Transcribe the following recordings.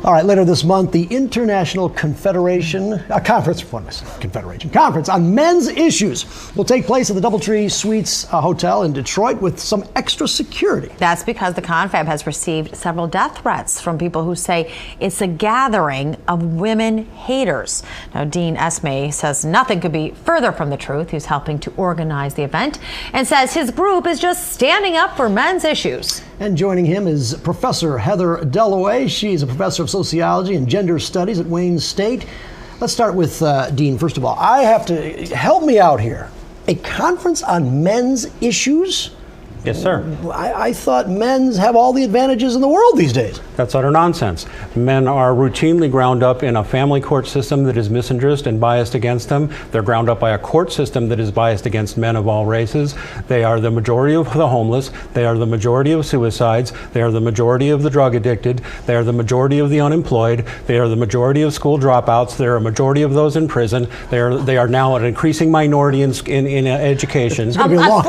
All right, later this month, the International Conference on Men's Issues will take place at the DoubleTree Suites Hotel in Detroit with some extra security. That's because the confab has received several death threats from people who say it's a gathering of women haters. Now, Dean Esme says nothing could be further from the truth. He's helping to organize the event and says his group is just standing up for men's issues. And joining him is Professor Heather Dalloway. She's a professor of sociology and gender studies at Wayne State. Let's start with Dean. First of all, I have to help me out here. A conference on men's issues? Yes, sir. I thought men's have all the advantages in the world these days. That's utter nonsense. Men are routinely ground up in a family court system that is misandrist and biased against them. They're ground up by a court system that is biased against men of all races. They are the majority of the homeless. They are the majority of suicides. They are the majority of the drug addicted. They are the majority of the unemployed. They are the majority of school dropouts. They are a majority of those in prison. They are now an increasing minority in education. It's going to be a long,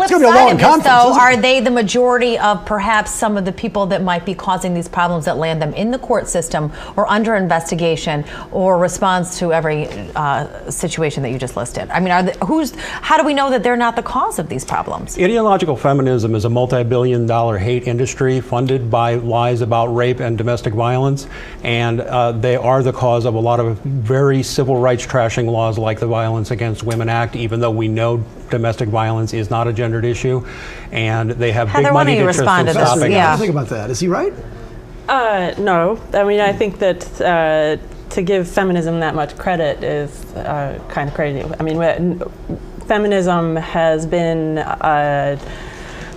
conference. Are they the majority of perhaps some of the people that might be causing these problems that land them in the court system or under investigation or responds to every situation that you just listed? I mean, how do we know that they're not the cause of these problems? Ideological feminism is a multi-billion-dollar hate industry funded by lies about rape and domestic violence, and they are the cause of a lot of very civil rights trashing laws like the Violence Against Women Act, even though we know domestic violence is not a gendered issue, and they have Heather, big money to stop it. What do you think about that? Is he right? No. I mean, I think that to give feminism that much credit is kind of crazy. I mean, feminism has been a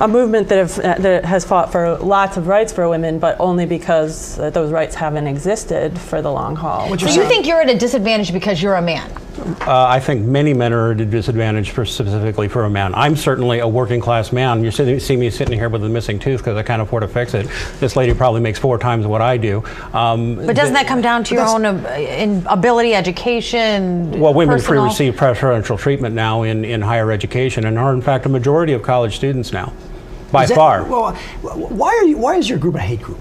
movement that has fought for lots of rights for women, but only because those rights haven't existed for the long haul. So you think you're at a disadvantage because you're a man? I think many men are at a disadvantage specifically for a man. I'm certainly a working class man. You see me sitting here with a missing tooth because I can't afford to fix it. This lady probably makes 4 times what I do. But doesn't that come down to your own ability, education? Well, women receive preferential treatment now in higher education, and are in fact a majority of college students now, by far. Well, why is your group a hate group?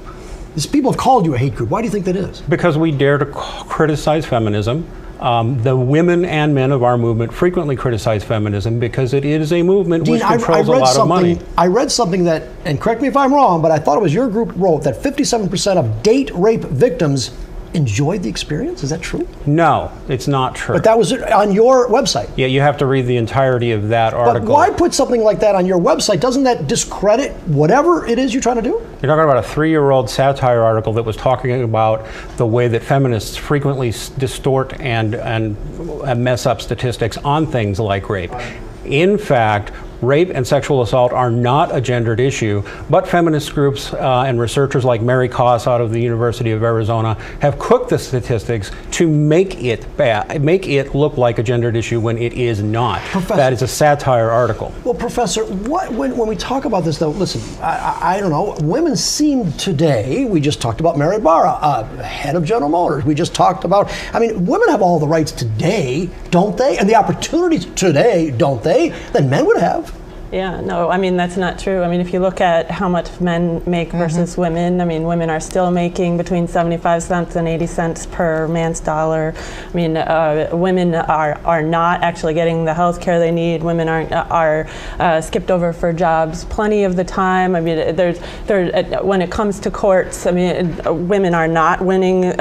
People have called you a hate group. Why do you think that is? Because we dare to criticize feminism. The women and men of our movement frequently criticize feminism because it is a movement which controls a lot of money. I read something that, and correct me if I'm wrong, but I thought it was your group wrote that 57% of date rape victims enjoyed the experience. Is that true? No, it's not true. But that was on your website. Yeah, you have to read the entirety of that article. But why put something like that on your website? Doesn't that discredit whatever it is you're trying to do? You're talking about a 3-year-old satire article that was talking about the way that feminists frequently distort and mess up statistics on things like rape. In fact, rape and sexual assault are not a gendered issue, but feminist groups and researchers like Mary Koss out of the University of Arizona have cooked the statistics to make it look like a gendered issue when it is not. Professor, that is a satire article. Well, Professor, when we talk about this, though, listen, I don't know. Women seem today, we just talked about Mary Barra, head of General Motors. We just talked about, I mean, women have all the rights today, don't they? And the opportunities today, don't they? Than men would have. Yeah, no, I mean, that's not true. I mean, if you look at how much men make versus women, I mean, women are still making between 75 cents and 80 cents per man's dollar. I mean, women are not actually getting the health care they need. Women are skipped over for jobs plenty of the time. I mean, when it comes to courts, I mean, women are not winning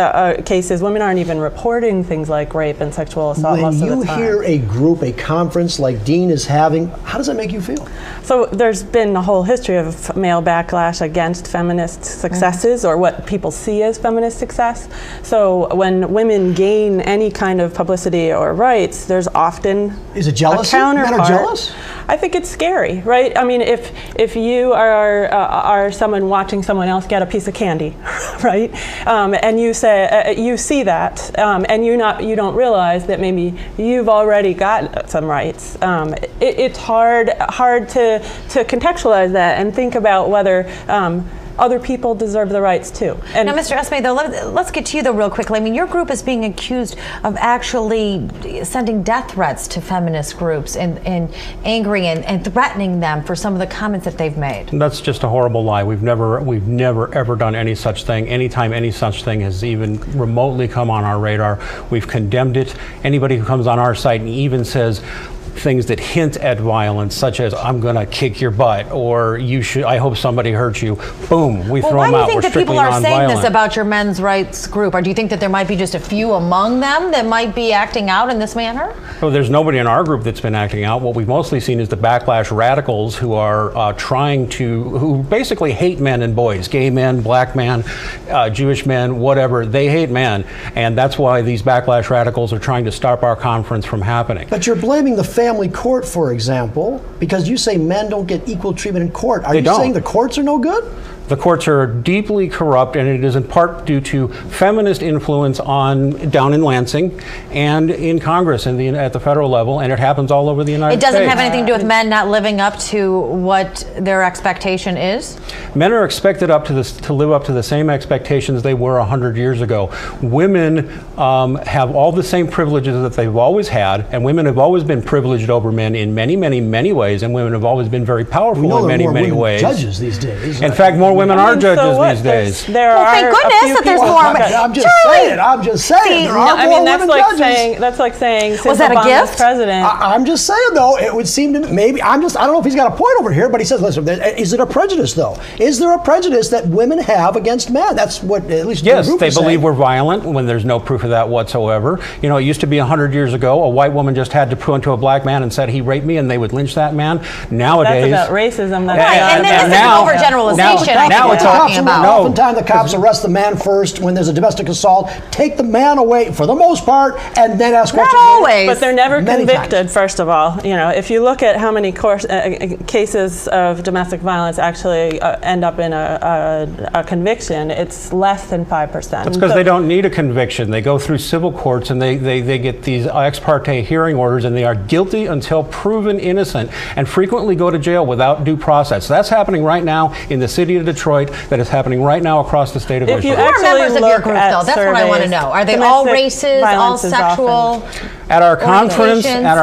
cases. Women aren't even reporting things like rape and sexual assault most of the time. When you hear a group, a conference like Dean is having, how does that make you feel? So there's been a whole history of male backlash against feminist successes or what people see as feminist success. So when women gain any kind of publicity or rights, there's often a counterpart. Men are jealous? I think it's scary, right? I mean, if you are someone watching someone else get a piece of candy, right? And you say you see that, and you don't realize that maybe you've already got some rights. It's hard to contextualize that and think about whether other people deserve the rights too. And now, Mr. Esme, though, let's get to you though real quickly. I mean, your group is being accused of actually sending death threats to feminist groups and angering and threatening them for some of the comments that they've made. That's just a horrible lie. We've never ever done any such thing. Anytime any such thing has even remotely come on our radar, we've condemned it. Anybody who comes on our site and even says things that hint at violence, such as "I'm going to kick your butt" or "You should. I hope somebody hurts you." Boom, we throw them out. Why do you think We're that people strictly are saying this nonviolent. about your men's rights group? Or do you think that there might be just a few among them that might be acting out in this manner? Well, there's nobody in our group that's been acting out. What we've mostly seen is the backlash radicals who are who basically hate men and boys, gay men, black men, Jewish men, whatever. They hate men, and that's why these backlash radicals are trying to stop our conference from happening. But you're blaming the family court, for example, because you say men don't get equal treatment in court. Are you saying the courts are no good? The courts are deeply corrupt, and it is in part due to feminist influence down in Lansing and in Congress and at the federal level, and it happens all over the United States. It doesn't have anything to do with men not living up to what their expectation is? Men are expected to live up to the same expectations they were 100 years ago. Women have all the same privileges that they've always had, and women have always been privileged over men in many, many, many ways, and women have always been very powerful in many, many ways. Judges these days. In fact, more women are judges these days. Well, thank goodness that there's more. I'm just saying. There are more women judges. That's like saying, since was that Obama's a gift? president. I'm just saying, though, it would seem to maybe, I don't know if he's got a point over here, but he says, listen, is it a prejudice, though? Is there a prejudice that women have against men? That's what, at least yes, the group they is believe saying. we're violent when there's no proof of that whatsoever. You know, it used to be 100 years ago, a white woman just had to point to a black man and said he raped me, and they would lynch that man. Nowadays, that's about racism. That's Right, and then this is an overgeneralization. Now it's talking about. Oftentimes the cops arrest the man first when there's a domestic assault, take the man away for the most part, and then ask questions. Not always. But they're never Many convicted, times. First of all. You know, if you look at how many cases of domestic violence actually end up in a conviction, it's less than 5%. That's because they don't need a conviction. They go through civil courts and they get these ex parte hearing orders, and they are guilty until proven innocent, and frequently go to jail without due process. That's happening right now in the city of Detroit. That is happening right now across the state of Michigan. Who are members of your group, though? That's what I want to know. Are they all races, all sexual? At our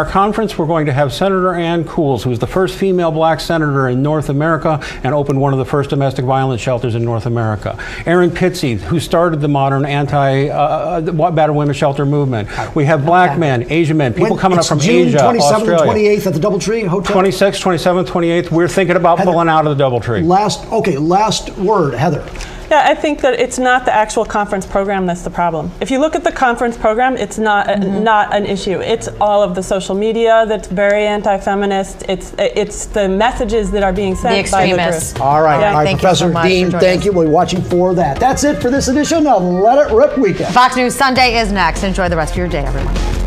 conference, we're going to have Senator Ann Cools, who is the first female black senator in North America and opened one of the first domestic violence shelters in North America. Erin Pitsey, who started the modern anti-battered women shelter movement. We have black men, Asian men, people coming up from June Asia, 27th Australia. and 28th at the Doubletree Hotel. 26th, 27th, 28th. We're thinking about pulling out of the Doubletree. Last word, Heather. Yeah, I think that it's not the actual conference program that's the problem. If you look at the conference program, it's not not an issue. It's all of the social media that's very anti-feminist. It's the messages that are being sent by the group. All right, Yeah, thank you Professor so much Dean, for thank you. We'll be watching for that. That's it for this edition of Let It Rip Weekend. Fox News Sunday is next. Enjoy the rest of your day, everyone.